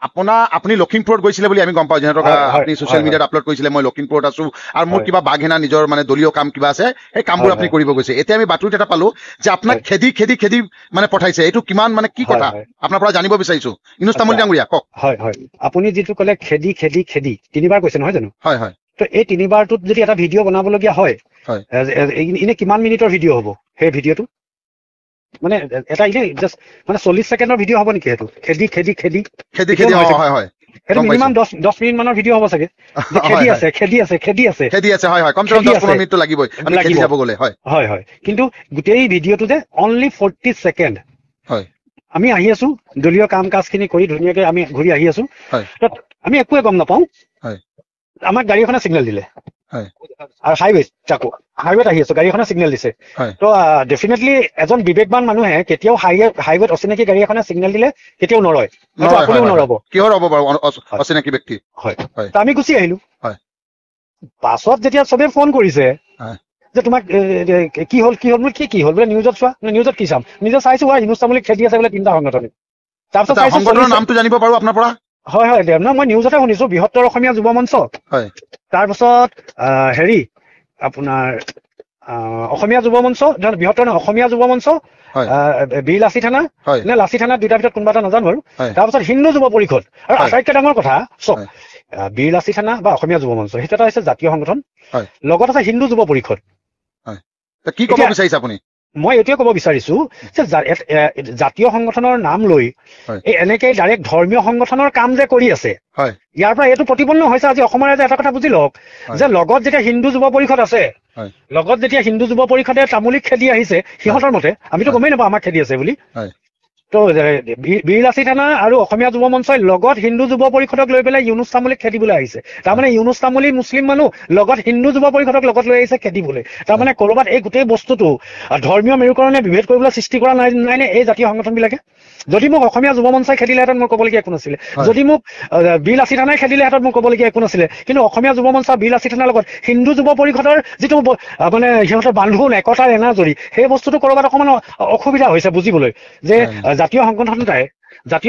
আপুনি লখিমপুৰত গৈছিলে বুলি আমি গম পাওঁ, যিহেতু আপুনি ছচিয়েল মিডিয়াত আপলোড কৰিছিলে মই লখিমপুৰত আছো আৰু মোৰ কিবা বাঘেনা নিজৰ মানে দলীয় কাম কিবা আছে, সেই কামবোৰ আপুনি কৰিব গৈছে। এতিয়া আমি বাতৰিত এটা পালো যে আপোনাক খেদি মানে পঠাইছে, এইটো কিমান মানে কি কথা আপোনাৰ পৰা জানিব বিচাৰিছো। ইউনুছ তামুলী ডাঙৰীয়া কওক। হয় হয়, আপুনি যিটো ক'লে খেদি তিনিবাৰ কৈছে নহয় জানো? হয় হয়। তো এই তিনিবাৰটোত যদি এটা ভিডিঅ' বনাবলগীয়া হয়, এনে কিমান মিনিটৰ ভিডিঅ' হ'ব সেই ভিডিঅ'টো? মানে এটা এনে জাষ্ট মানে 40 ছেকেণ্ডৰ ভিডিঅ' হ'ব নেকি সেইটো? খেদি সেইটো মিনিমাম 10 মিনিট মানৰ ভিডিঅ' হ'ব চাগে। খেদি আছে হয় হয়, কমচে কম 10-15 মিনিটটো লাগিবই আমি খেদি যাব গ'লে। হয় হয়, কিন্তু গোটেই ভিডিঅ'টো যে অনলি 40 ছেকেণ্ড। হয়, আমি আহি আছো দলীয় কাম কাজখিনি কৰি ধুনীয়াকে আমি ঘূৰি আহি আছো, আমি একোৱে গম নাপাওঁ। আমাক গাড়ী এখনে চিগনেল দিলে আৰু হাইৱেত আহি আছো, গাড়ী এখনে চিগনেল দিছে। তো ডেফিনেটলি এজন বিবেকবান মানুহে কেতিয়াও হাইৱেত অচিনাকি গাড়ী এখনে চিগনেল দিলে কেতিয়াও নৰয়, আপুনিও নৰব। কিহৰ হ'ব বাৰু অচিনাকি ব্যক্তি? হয়, আমি গুচি আহিলো। পাছত যেতিয়া চবে ফোন কৰিছে যে তোমাক কি হ'ল বোলে নিউজত চোৱা, নিউজত কি চাম, নিজে চাইছো ইউনুছ তামুলীক খেদি আছে বোলে 3টা সংগঠনে। তাৰপিছত সংগঠনৰ নামটো জানিব পাৰো আপোনাৰ পৰা? হয় হয়, মই নিউজতে শুনিছো বৃহত্তৰ অসমীয়া যুৱ মঞ্চ, তাৰপিছত হেৰি আপোনাৰ অসমীয়া যুৱ মঞ্চ, বৃহত্তৰ অসমীয়া যুৱ মঞ্চ, বীৰ লাচি থানা নে লাচি থানা, দুইটাৰ ভিতৰত কোনোবা এটা নাজানো বাৰু। তাৰপিছত হিন্দু যুৱ পৰিষদ, আৰু আটাইতকৈ ডাঙৰ কথা চব বীৰ লাচি থানা বা অসমীয়া যুৱ মঞ্চ, সেইটো এটা হৈছে জাতীয় সংগঠন, লগত আছে হিন্দু যুৱ পৰিষদ। কি ক'ব বিচাৰিছে আপুনি? মই এইটোৱে ক'ব বিচাৰিছো যে জাতীয় সংগঠনৰ নাম লৈ এনেকে ডাইৰেক্ট ধৰ্মীয় সংগঠনৰ কাম যে কৰি আছে, ইয়াৰ পৰা এইটো প্ৰতিপন্ন হৈছে আজি অসমৰ ৰাইজে এটা কথা বুজি লওক যে লগত যেতিয়া হিন্দু যুৱ পৰিষদ আছে, লগত যেতিয়া হিন্দু যুৱ পৰিষদে তামুলীক খেদি আহিছে, সিহঁতৰ মতে, আমিতো গমেই নাপাওঁ আমাক খেদি আছে বুলি, তো বীৰ লাচি থানা আৰু অসমীয়া যুৱ মঞ্চই লগত হিন্দু যুৱ পৰিষদক লৈ পেলাই ইউনুছ তামুলীক খেদিবলৈ আহিছে। তাৰমানে ইউনুছ তামুলী মুছলিম মানুহ, লগত হিন্দু যুৱ পৰিষদক লগত লৈ আহিছে খেদিবলৈ। তাৰমানে ক'ৰবাত এই গোটেই বস্তুটো ধৰ্মীয় মেৰুকৰণে বিভেদ কৰিবলৈ সৃষ্টি কৰা নাই নে এই জাতীয় সংগঠন বিলাকে? যদি মোক অসমীয়া যুৱ মঞ্চই খেদিলেহেঁতেন মোৰ ক'বলগীয়া একো নাছিলে, যদি মোক বীৰ লাচি থানাই খেদিলেহেঁতেন মোৰ ক'বলগীয়া একো নাছিলে, কিন্তু অসমীয়া যুৱ মঞ্চ বীৰ লাচি থানাৰ লগত হিন্দু যুৱ পৰিষদৰ যিটো মানে সিহঁতৰ বান্ধোন একতাৰ এনাজৰী, সেই বস্তুটো ক'ৰবাত অকণমান অসুবিধা হৈছে বুজিবলৈ যে জাতীয়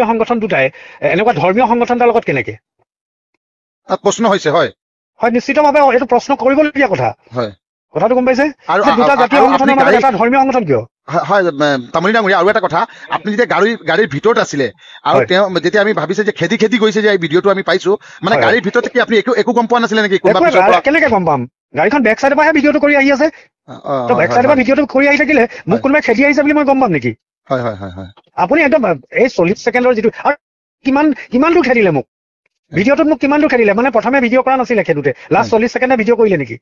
সংগঠন দুটাই এনেকুৱা ধৰ্মীয় সংগঠন এটাৰ লগত কেনেকে প্ৰশ্ন হৈছে। হয় হয়, নিশ্চিতভাৱে এইটো প্ৰশ্ন কৰিবলগীয়া কথা। কথাটো গম পাইছে? দুটা জাতীয় সংগঠনৰ মাজত এটা ধৰ্মীয় সংগঠন কিয়? হয় তামুলী ডাঙৰীয়া, আৰু এটা কথা, আপুনি যেতিয়া গাড়ীৰ ভিতৰত আছিলে আৰু তেওঁ যেতিয়া আমি ভাবিছে যে খেদি গৈছে যে এই ভিডিঅ'টো আমি পাইছো, মানে গাড়ীৰ ভিতৰত কি আপুনি একো গম পোৱা নাছিলে নেকি? কেনেকে গম পাম? গাড়ীখন বেক চাইডৰ পৰাহে ভিডিঅ'টো কৰি আহি আছে, তো বেক চাইডৰ পৰা ভিডিঅ'টো কৰি আহি থাকিলে মোক কোনোবাই খেদি আহিছে বুলি মই গম পাম নেকি? আপুনি একদম এই 40 ছেকেণ্ডৰ যিটো, আৰু কিমান দূৰ খেদিলে মোক ভিডিঅ'টোত, মোক কিমান দূৰ খেদিলে? মানে প্ৰথমে ভিডিঅ' কৰা নাছিলে খেদোতে, লাষ্ট 40 ছেকেণ্ডে ভিডিঅ' কৰিলে নেকি?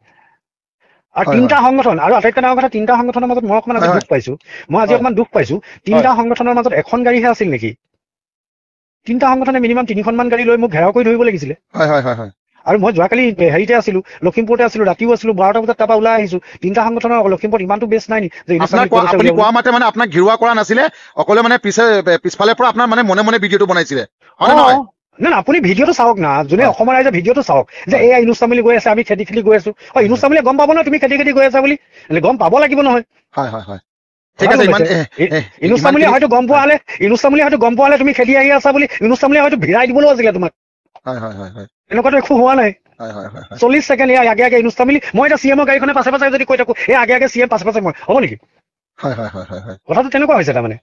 আৰু 3টা সংগঠন, আৰু আটাইতকৈ ডাঙৰ কথা 3টা সংগঠনৰ মাজত মই অকণমান দুখ পাইছো, 3টা সংগঠনৰ মাজত এখন গাড়ীহে আছিল নেকি? 3টা সংগঠনে মিনিমাম 3খনমান গাড়ী লৈ মোক ঘেৰাও কৰি ধৰিব লাগিছিলে। আৰু মই যোৱাকালি হেৰিতে আছিলো, লখিমপুৰতে আছিলো, ৰাতিও আছিলো, 12টা বজাত তাৰপৰা ওলাই আহিছো। 3টা সংগঠনৰ লখিমপুৰত ইমানটো বেছ নাই নি যে আপুনি কোৱা মতে মানে আপোনাক ঘিৰুৱা কৰা নাছিলে, অকলে মানে পিছফালে পৰা আপোনাৰ মানে মনে ভিডিঅ'টো বনাইছিলে? না, আপুনি ভিডিঅ'টো চাওক না, যোনে অসমৰ ৰাইজে ভিডিঅ'টো চাওক যে এয়া ইউনুছ তামুলী গৈ আছে, আমি খেদি গৈ আছো। ইউনুছ তামুলীয়ে গম পাব নহয় তুমি খেদি গৈ আছা বুলি, গম পাব লাগিব নহয়। ইউনুছ তামুলীয়ে হয়তো গম পোৱা হলে তুমি খেদি আহি আছা বুলি ইউনুছ তামুলীয়ে হয়তো ভিৰাই দিবলৈও আছিলে তোমাক। এনেকুৱাতো একো হোৱা নাই। 40 ছেকেণ্ড আগে ইউনুছ তামুলী, মই এতিয়া চিএমৰ গাড়ীখনে পাছে যদি কৈ থাকো আগে চিএম পাছে মই, হ'ব নেকি? কথাটো তেনেকুৱা হৈছে তাৰমানে।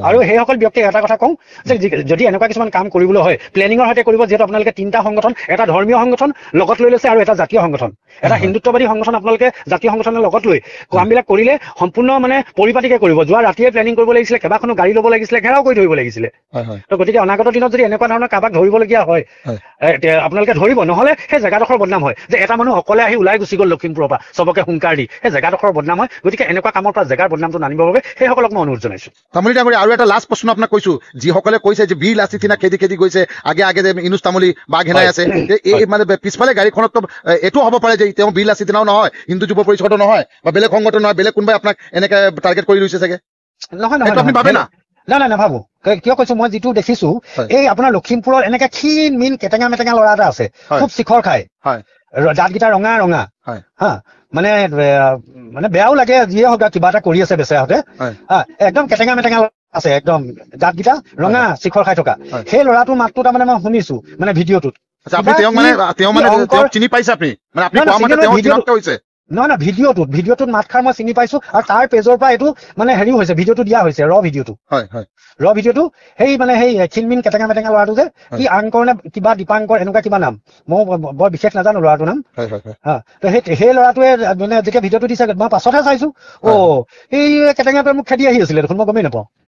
আৰু সেইসকল ব্যক্তিক এটা কথা কওঁ যে যদি এনেকুৱা কিছুমান কাম কৰিবলৈ হয় প্লেনিঙৰ সৈতে কৰিব, যিহেতু আপোনালোকে 3টা সংগঠন, এটা ধৰ্মীয় সংগঠন লগত লৈ লৈছে আৰু এটা জাতীয় সংগঠন, এটা হিন্দুত্ববাদী সংগঠন আপোনালোকে জাতীয় সংগঠনৰ লগত লৈ কামবিলাক কৰিলে সম্পূৰ্ণ মানে পৰিপাটিকে কৰিব। যোৱা ৰাতিয়ে প্লেনিং কৰিব লাগিছিলে, কেইবাখনো গাড়ী ল'ব লাগিছিলে, ঘেৰাও কৰি ধৰিব লাগিছিলে। তো গতিকে অনাগত দিনত যদি এনেকুৱা ধৰণৰ কাৰোবাক ধৰিবলগীয়া হয় আপোনালোকে ধৰিব, নহ'লে সেই জেগাডোখৰ বদনাম হয় যে এটা মানুহ অকলে আহি ওলাই গুচি গ'ল লখিমপুৰৰ পৰা চবকে হুংকাৰ দি, সেই জেগাডোখৰ বদনাম হয়। গতিকে এনেকুৱা কামৰ পৰা জেগাৰ বদনামটো নানিবৰ বাবে সেইসকলক মই অনুৰোধ জনাইছো। তামুলী ডাঙৰীয়া, আৰু এটা লাষ্ট প্ৰশ্ন আপোনাক কৈছো, যিসকলে কৈছে যে বীৰ লাচি থানা খেদি গৈছে, আগে যে ইউনুছ তামুলী বাঘ হেনাই আছে, এই মানে পিছফালে গাড়ীখনত এইটো হ'ব পাৰে যে তেওঁ বীৰ লাচি থানাও নহয়, হিন্দু যুৱ পৰিষদো নহয়, বা বেলেগ সংগঠন নহয়, বেলেগ কোনোবাই আপোনাক এনেকে টাৰ্গেট কৰি লৈছে চাগে? নহয়, আপুনি ভাবে না? নাই নাভাবো। কিয় কৈছো, মই যিটো দেখিছো এই আপোনাৰ লখিমপুৰত এনেকে ক্ষীণ মিন কেটেঙা মেটেঙা ল'ৰা এটা আছে, খুব শিখৰ খায়, দাঁতকেইটা ৰঙা হা, মানে বেয়াও লাগে, যিয়ে হওক কিবা এটা কৰি আছে বেচেৰাহঁতে, একদম কেটেঙা মেটেঙা আছে একদম দাঁতকেইটা ৰঙা শিখৰ খাই থকা সেই ল'ৰাটোৰ মাতটো তাৰমানে মই শুনিছো মানে ভিডিঅ'টোত আপুনি তেওঁক চিনি পাইছে আপুনি মানে আপুনি কোৱা মতে তেওঁ চিনাক্ত হৈছে নহয় নহয় ভিডিঅ'টোত মাতষাৰ মই চিনি পাইছো আৰু তাৰ পেজৰ পৰা এইটো মানে হেৰিও হৈছে ভিডিঅ'টো দিয়া হৈছে ভিডিঅ'টো ভিডিঅ'টো সেই মানে সেই খিলমিন কেটেঙা মেটেঙা ল'ৰাটো যে কি আংকৰ নে কিবা দীপাংকৰ এনেকুৱা কিবা নাম মই বৰ বিশেষ নাজানো ল'ৰাটোৰ নাম সেই ল'ৰাটোৱে মানে যেতিয়া ভিডিঅ'টো দিছে মই পাছতহে চাইছো এই কেটেঙাটোৱে মোক খেদি আহি আছিলে দেখোন মই গমেই নাপাওঁ